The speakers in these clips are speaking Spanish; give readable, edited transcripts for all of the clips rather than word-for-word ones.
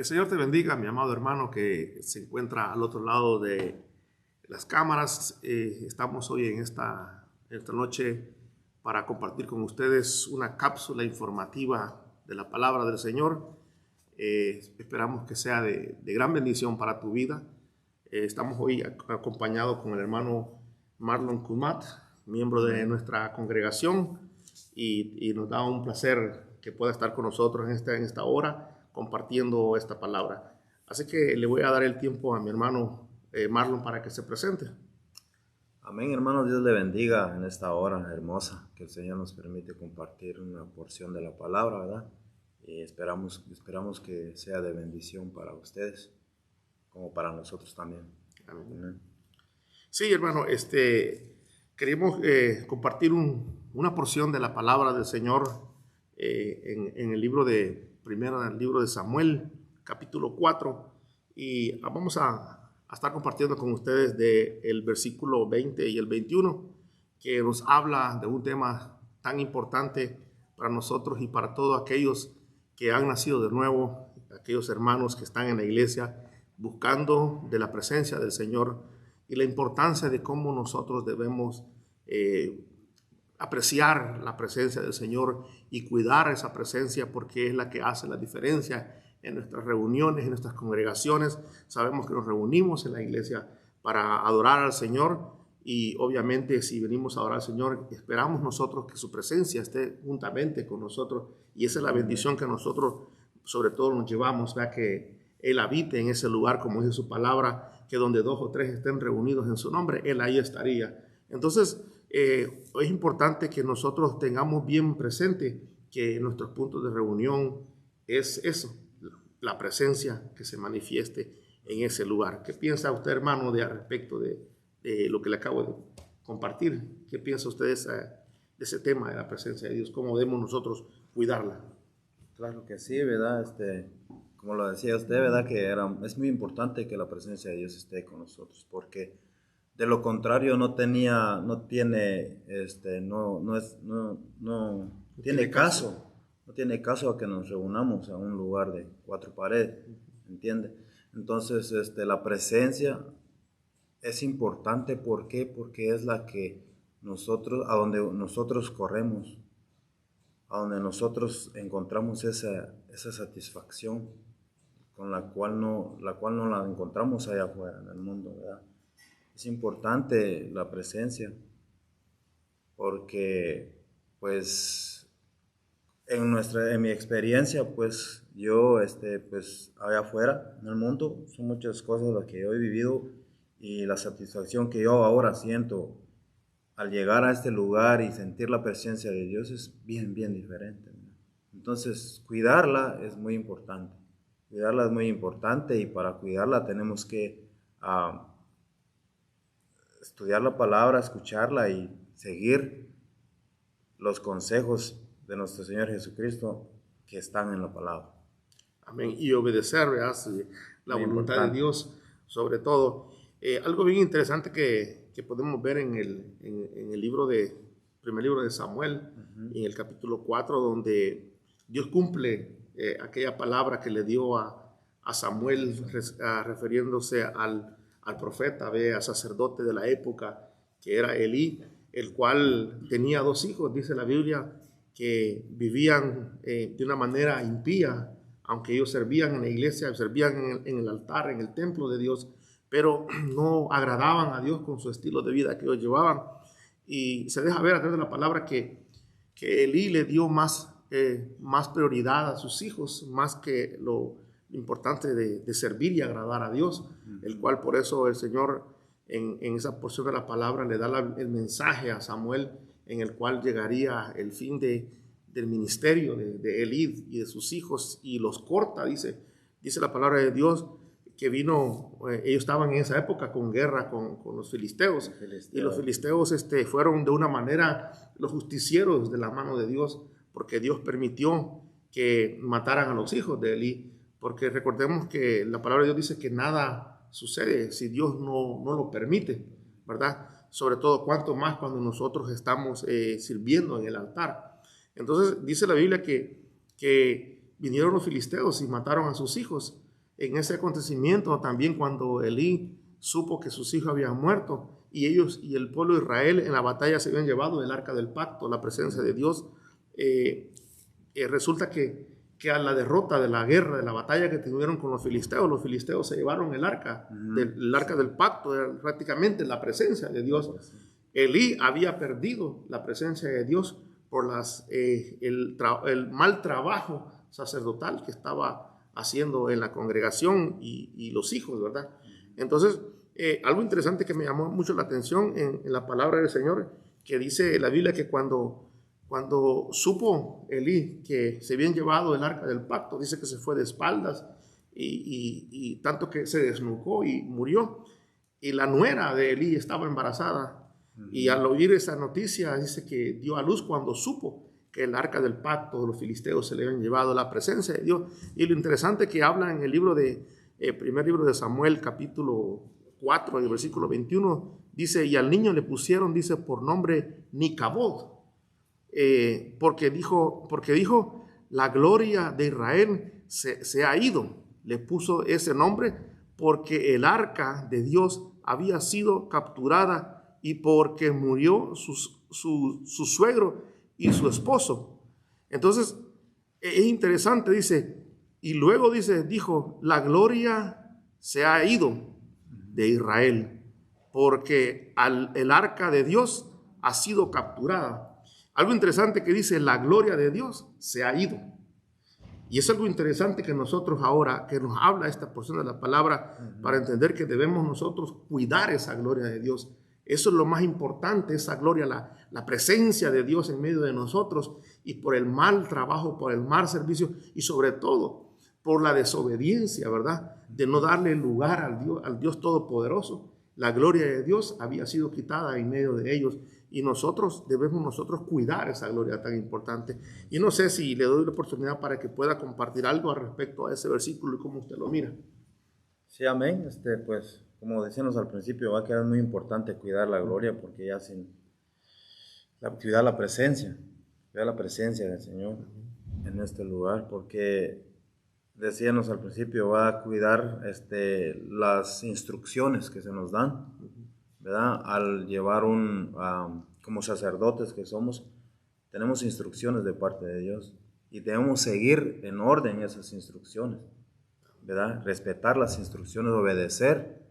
Que el Señor te bendiga, mi amado hermano que se encuentra al otro lado de las cámaras. Estamos hoy en esta noche para compartir con ustedes una cápsula informativa de la palabra del Señor. Esperamos que sea de gran bendición para tu vida. Estamos hoy acompañados con el hermano Marlon Kumat, miembro de nuestra congregación, y nos da un placer que pueda estar con nosotros en esta hora compartiendo esta palabra. Así que le voy a dar el tiempo a mi hermano Marlon para que se presente. Amén, hermano. Dios le bendiga en esta hora hermosa que el Señor nos permite compartir una porción de la palabra, ¿verdad? Y esperamos que sea de bendición para ustedes como para nosotros también. Amén. Amén. Sí, hermano, queremos compartir una porción de la palabra del Señor en el libro de Samuel, capítulo 4, y vamos a estar compartiendo con ustedes del versículo 20 y el 21, que nos habla de un tema tan importante para nosotros y para todos aquellos que han nacido de nuevo, aquellos hermanos que están en la iglesia buscando de la presencia del Señor, y la importancia de cómo nosotros debemos apreciar la presencia del Señor y cuidar esa presencia, porque es la que hace la diferencia en nuestras reuniones, en nuestras congregaciones. Sabemos que nos reunimos en la iglesia para adorar al Señor, y obviamente si venimos a adorar al Señor, esperamos nosotros que su presencia esté juntamente con nosotros, y esa es la bendición que nosotros sobre todo nos llevamos, ¿verdad? Que Él habite en ese lugar, como dice su palabra, que donde 2 o 3 estén reunidos en su nombre, Él ahí estaría. Entonces, es importante que nosotros tengamos bien presente que nuestros puntos de reunión es eso, la presencia que se manifieste en ese lugar. ¿Qué piensa usted, hermano, respecto de lo que le acabo de compartir? ¿Qué piensa usted de ese tema de la presencia de Dios? ¿Cómo debemos nosotros cuidarla? Claro que sí, ¿verdad? Como lo decía usted, ¿verdad? Que es muy importante que la presencia de Dios esté con nosotros, porque de lo contrario no tiene caso a que nos reunamos a un lugar de 4 paredes, ¿entiende? Entonces, la presencia es importante. ¿Por qué? Porque es la que a donde nosotros corremos, a donde nosotros encontramos esa satisfacción con la cual no la encontramos allá afuera en el mundo, ¿verdad? Es importante la presencia porque, pues, en mi experiencia, pues, yo, pues, allá afuera en el mundo, son muchas cosas las que yo he vivido, y la satisfacción que yo ahora siento al llegar a este lugar y sentir la presencia de Dios es bien, bien diferente, ¿no? Entonces, cuidarla es muy importante. Cuidarla es muy importante, y para cuidarla tenemos que estudiar la palabra, escucharla y seguir los consejos de nuestro Señor Jesucristo que están en la palabra. Amén. Y obedecer, ¿verdad? La muy voluntad importante. de Dios sobre todo. Algo bien interesante que podemos ver en el primer libro de Samuel, en el capítulo 4, donde Dios cumple aquella palabra que le dio a Samuel, refiriéndose al profeta, al sacerdote de la época, que era Elí, el cual tenía 2 hijos, dice la Biblia, que vivían de una manera impía, aunque ellos servían en la iglesia, servían en el altar, en el templo de Dios, pero no agradaban a Dios con su estilo de vida que ellos llevaban. Y se deja ver a través de la palabra que Elí le dio más prioridad a sus hijos, más que lo importante de servir y agradar a Dios, el cual por eso el Señor en esa porción de la palabra le da el mensaje a Samuel, en el cual llegaría el fin del ministerio de Elí y de sus hijos, y los corta. Dice la palabra de Dios que vino, ellos estaban en esa época con guerra con los filisteos, y los filisteos fueron de una manera los justicieros de la mano de Dios, porque Dios permitió que mataran a los hijos de Elí, porque recordemos que la palabra de Dios dice que nada sucede si Dios no lo permite, ¿verdad? Sobre todo, cuanto más cuando nosotros estamos sirviendo en el altar. Entonces dice la Biblia que vinieron los filisteos y mataron a sus hijos, en ese acontecimiento también cuando Elí supo que sus hijos habían muerto y ellos y el pueblo de Israel en la batalla se habían llevado el arca del pacto, la presencia de Dios. Resulta que a la derrota de la guerra, de la batalla que tuvieron con los filisteos se llevaron el arca, el arca del pacto, era prácticamente la presencia de Dios. Elí había perdido la presencia de Dios por el mal trabajo sacerdotal que estaba haciendo en la congregación y los hijos, ¿verdad? Entonces, algo interesante que me llamó mucho la atención en la palabra del Señor, que dice la Biblia que cuando supo Elí que se habían llevado el arca del pacto, dice que se fue de espaldas y tanto que se desnucó y murió. Y la nuera de Elí estaba embarazada. Y al oír esa noticia, dice que dio a luz cuando supo que el arca del pacto de los filisteos se le habían llevado la presencia de Dios. Y lo interesante que habla en el libro primer libro de Samuel, capítulo 4, el versículo 21, dice, y al niño le pusieron, dice, por nombre Nicabod, porque dijo, la gloria de Israel se ha ido. Le puso ese nombre porque el arca de Dios había sido capturada y porque murió su suegro y su esposo. Entonces, es interesante, dice, y luego dijo, la gloria se ha ido de Israel, porque el arca de Dios ha sido capturada. Algo interesante que dice, la gloria de Dios se ha ido. Y es algo interesante que nosotros ahora, que nos habla esta porción de la palabra, para entender que debemos nosotros cuidar esa gloria de Dios. Eso es lo más importante, esa gloria, la presencia de Dios en medio de nosotros, y por el mal trabajo, por el mal servicio y sobre todo por la desobediencia, ¿verdad? De no darle lugar al Dios Todopoderoso. La gloria de Dios había sido quitada en medio de ellos y debemos cuidar esa gloria tan importante. Y no sé si le doy la oportunidad para que pueda compartir algo al respecto a ese versículo y cómo usted lo mira. Sí, amén. Pues, como decíamos al principio, va a quedar muy importante cuidar la gloria, porque ya cuidar la presencia del Señor en este lugar, porque decíamos al principio, va a cuidar las instrucciones que se nos dan, ¿verdad? Al llevar como sacerdotes que somos, tenemos instrucciones de parte de Dios y debemos seguir en orden esas instrucciones, ¿verdad? Respetar las instrucciones, obedecer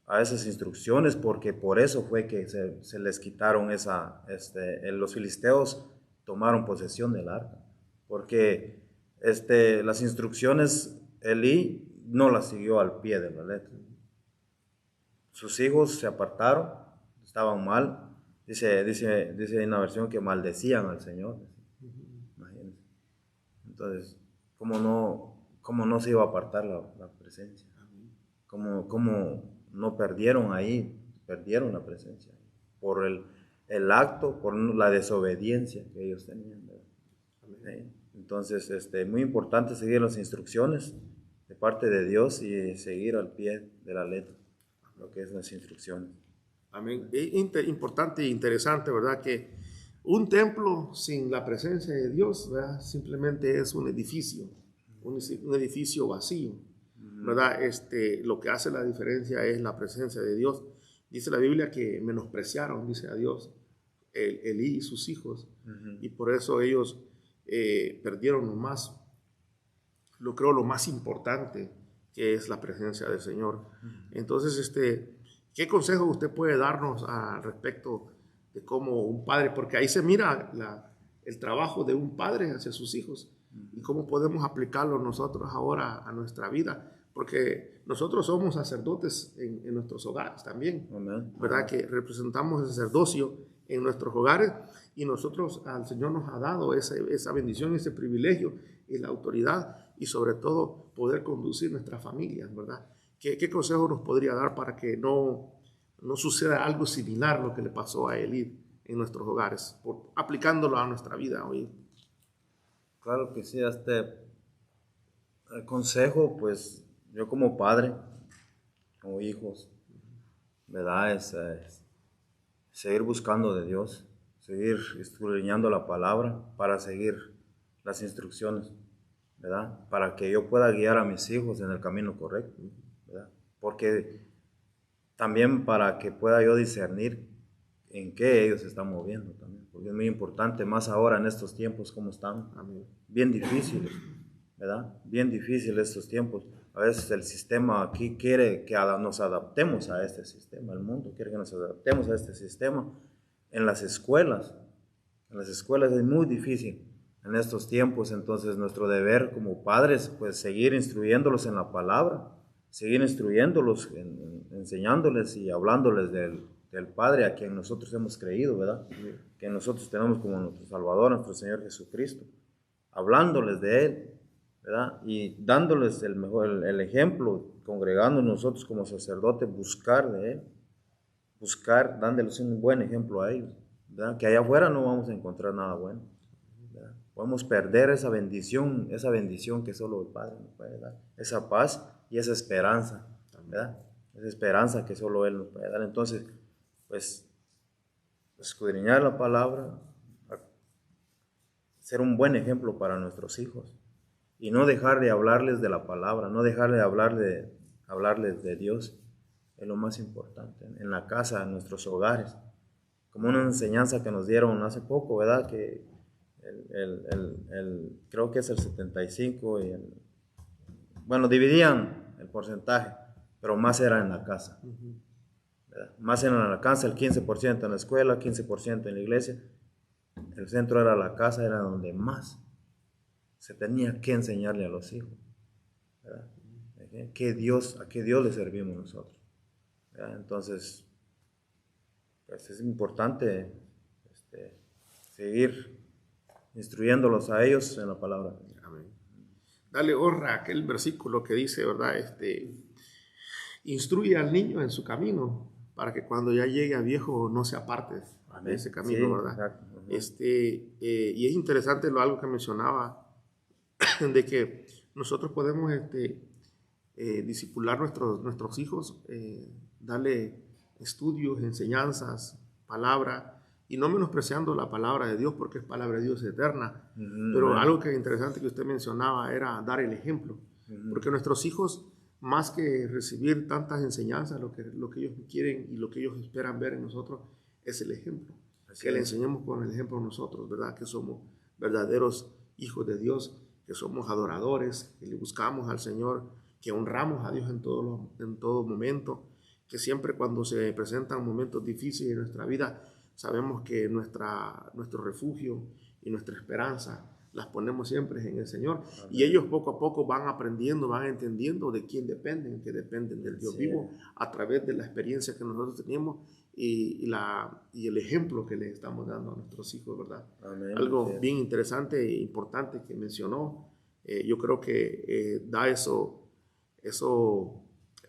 a esas instrucciones, porque por eso fue que se les quitaron los filisteos tomaron posesión del arca, porque las instrucciones Elí no las siguió al pie de la letra. Sus hijos se apartaron, estaban mal. Dice en una versión que maldecían al Señor. Imagínense. Entonces, ¿cómo no se iba a apartar la presencia? ¿Cómo no perdieron la presencia? Por el acto, por la desobediencia que ellos tenían. Entonces, muy importante seguir las instrucciones de parte de Dios y seguir al pie de la letra lo que es las instrucciones. Amén. Es importante e interesante, ¿verdad? Que un templo sin la presencia de Dios, ¿verdad? Simplemente es un edificio vacío, ¿verdad? Lo que hace la diferencia es la presencia de Dios. Dice la Biblia que menospreciaron, dice a Dios, Elí y sus hijos, y por eso ellos perdieron lo más importante, que es la presencia del Señor. Entonces, ¿qué consejo usted puede darnos al respecto de cómo un padre, porque ahí se mira el trabajo de un padre hacia sus hijos, y cómo podemos aplicarlo nosotros ahora a nuestra vida? Porque nosotros somos sacerdotes en nuestros hogares también, ¿verdad? Que representamos el sacerdocio en nuestros hogares, y nosotros, al Señor nos ha dado esa bendición, ese privilegio y la autoridad, y sobre todo poder conducir nuestras familias, ¿verdad? ¿Qué consejo nos podría dar para que no suceda algo similar a lo que le pasó a Elí en nuestros hogares, aplicándolo a nuestra vida hoy? Claro que sí. El consejo, pues yo como padre, como hijos, ¿verdad? Es seguir buscando de Dios, seguir escudriñando la palabra para seguir las instrucciones ¿verdad? Para que yo pueda guiar a mis hijos en el camino correcto, ¿verdad? Porque también para que pueda yo discernir en qué ellos se están moviendo también, porque es muy importante, más ahora en estos tiempos como están, bien difíciles, ¿verdad? Bien difíciles estos tiempos. A veces el sistema aquí quiere que nos adaptemos a este sistema, el mundo quiere que nos adaptemos a este sistema. En las escuelas es muy difícil en estos tiempos, entonces nuestro deber como padres, pues seguir instruyéndolos en la palabra, seguir instruyéndolos, enseñándoles y hablándoles del Padre a quien nosotros hemos creído, ¿verdad? Que nosotros tenemos como nuestro Salvador, nuestro Señor Jesucristo, hablándoles de Él, ¿verdad? Y dándoles el ejemplo, congregando nosotros como sacerdotes, buscar de Él, dándoles un buen ejemplo a ellos, ¿verdad? Que allá afuera no vamos a encontrar nada bueno, ¿verdad? Podemos perder esa bendición que solo el Padre nos puede dar, esa paz y esa esperanza, ¿verdad? Esa esperanza que solo Él nos puede dar. Entonces, pues, escudriñar la palabra, ser un buen ejemplo para nuestros hijos y no dejar de hablarles de la palabra, no dejar de hablarles de Dios, es lo más importante, en la casa, en nuestros hogares, como una enseñanza que nos dieron hace poco, ¿verdad? Que creo que es el 75 y bueno, dividían el porcentaje, pero más era en la casa. ¿Verdad? Más era en la casa, el 15% en la escuela, 15% en la iglesia. El centro era la casa, era donde más se tenía que enseñarle a los hijos, ¿verdad? ¿A qué Dios le servimos nosotros? ¿Verdad? Entonces, pues es importante seguir instruyéndolos a ellos en la palabra. Amén. Dale honra a aquel versículo que dice, ¿verdad? Instruye al niño en su camino para que cuando ya llegue a viejo no se aparte de ese camino, sí, ¿verdad? Exacto. Y es interesante algo que mencionaba de que nosotros podemos discipular nuestros hijos, darle estudios, enseñanzas, palabra, y no menospreciando la palabra de Dios porque es palabra de Dios eterna, pero algo que es interesante que usted mencionaba era dar el ejemplo, porque nuestros hijos, más que recibir tantas enseñanzas, lo que ellos quieren y lo que ellos esperan ver en nosotros es el ejemplo. Así que le enseñemos con el ejemplo nosotros, ¿verdad? Que somos verdaderos hijos de Dios, que somos adoradores, que le buscamos al Señor, que honramos a Dios en todo momento, que siempre cuando se presentan momentos difíciles en nuestra vida, sabemos que nuestro refugio y nuestra esperanza las ponemos siempre en el Señor. Amén. Y ellos poco a poco van aprendiendo, van entendiendo de quién dependen, que dependen del Dios vivo a través de la experiencia que nosotros tenemos y el ejemplo que le estamos dando a nuestros hijos, ¿verdad? Amén. Algo bien interesante e importante que mencionó, yo creo que da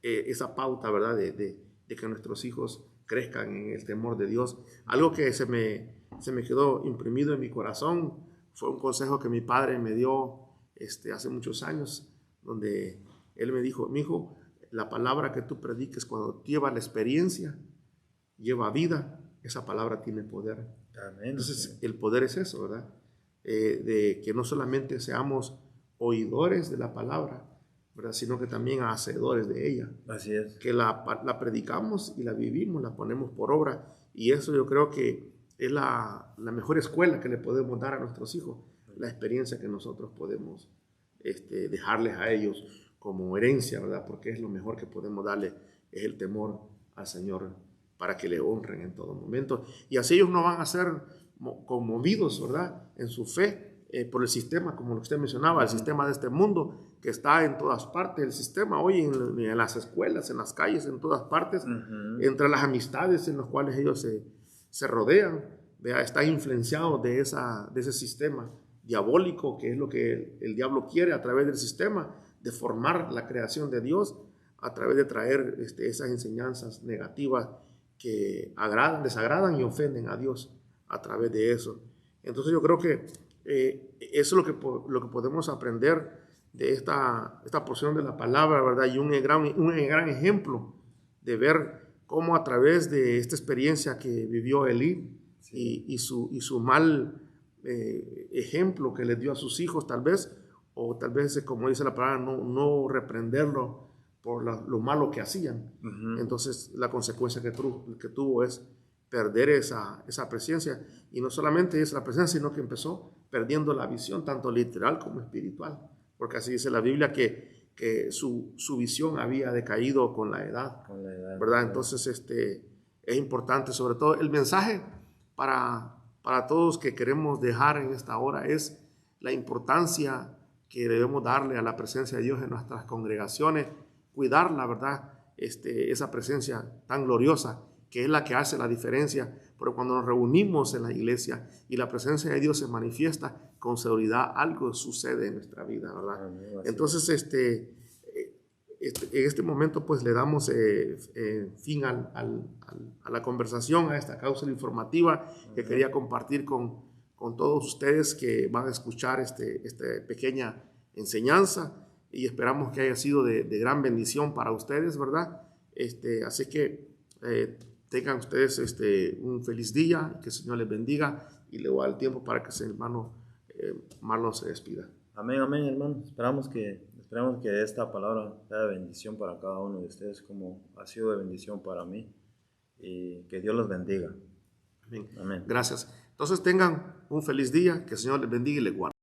esa pauta, ¿verdad? De que nuestros hijos crezcan en el temor de Dios. Algo que se me quedó imprimido en mi corazón fue un consejo que mi padre me dio hace muchos años, donde él me dijo: mi hijo, la palabra que tú prediques cuando lleva la experiencia, lleva vida, esa palabra tiene poder. Amén. Entonces el poder es eso, ¿verdad? De que no solamente seamos oidores de la palabra, ¿verdad? Sino que también hacedores de ella. Así es. Que la predicamos y la vivimos, la ponemos por obra, y eso yo creo que es la mejor escuela que le podemos dar a nuestros hijos, la experiencia que nosotros podemos dejarles a ellos como herencia, ¿verdad? Porque es lo mejor que podemos darle, es el temor al Señor para que le honren en todo momento, y así ellos no van a ser conmovidos, ¿verdad? En su fe por el sistema, como lo que usted mencionaba, el sistema de este mundo que está en todas partes, el sistema hoy en las escuelas, en las calles, en todas partes, entre las amistades en las cuales ellos se rodean, ¿verdad? Está influenciado de ese sistema diabólico, que es lo que el diablo quiere a través del sistema, de formar la creación de Dios, a través de traer esas enseñanzas negativas que desagradan y ofenden a Dios a través de eso. Entonces yo creo que eso es lo que podemos aprender de esta porción de la palabra, ¿verdad? Y un gran ejemplo de ver cómo a través de esta experiencia que vivió Elí, sí, y su mal ejemplo que le dio a sus hijos, tal vez o tal vez, como dice la palabra, no reprenderlo por lo malo que hacían. Entonces la consecuencia que tuvo es perder esa presencia, y no solamente es la presencia, sino que empezó perdiendo la visión, tanto literal como espiritual, porque así dice la Biblia que su visión había decaído con la edad, ¿verdad? Entonces es importante, sobre todo el mensaje para todos que queremos dejar en esta hora es la importancia que debemos darle a la presencia de Dios en nuestras congregaciones, cuidarla, ¿verdad? Esa presencia tan gloriosa que es la que hace la diferencia, pero cuando nos reunimos en la iglesia y la presencia de Dios se manifiesta, con seguridad algo sucede en nuestra vida, ¿verdad? Entonces, en este momento pues le damos fin a la conversación, a esta cápsula informativa que quería compartir con todos ustedes que van a escuchar esta pequeña enseñanza, y esperamos que haya sido de gran bendición para ustedes, ¿verdad? Así que tengan ustedes un feliz día, que el Señor les bendiga, y le voy a dar el tiempo para que el hermano Marlon se despida. Amén, amén, hermano. Esperamos que esta palabra sea de bendición para cada uno de ustedes, como ha sido de bendición para mí, y que Dios los bendiga. Amén. Amén. Gracias. Entonces tengan un feliz día, que el Señor les bendiga y les guarde.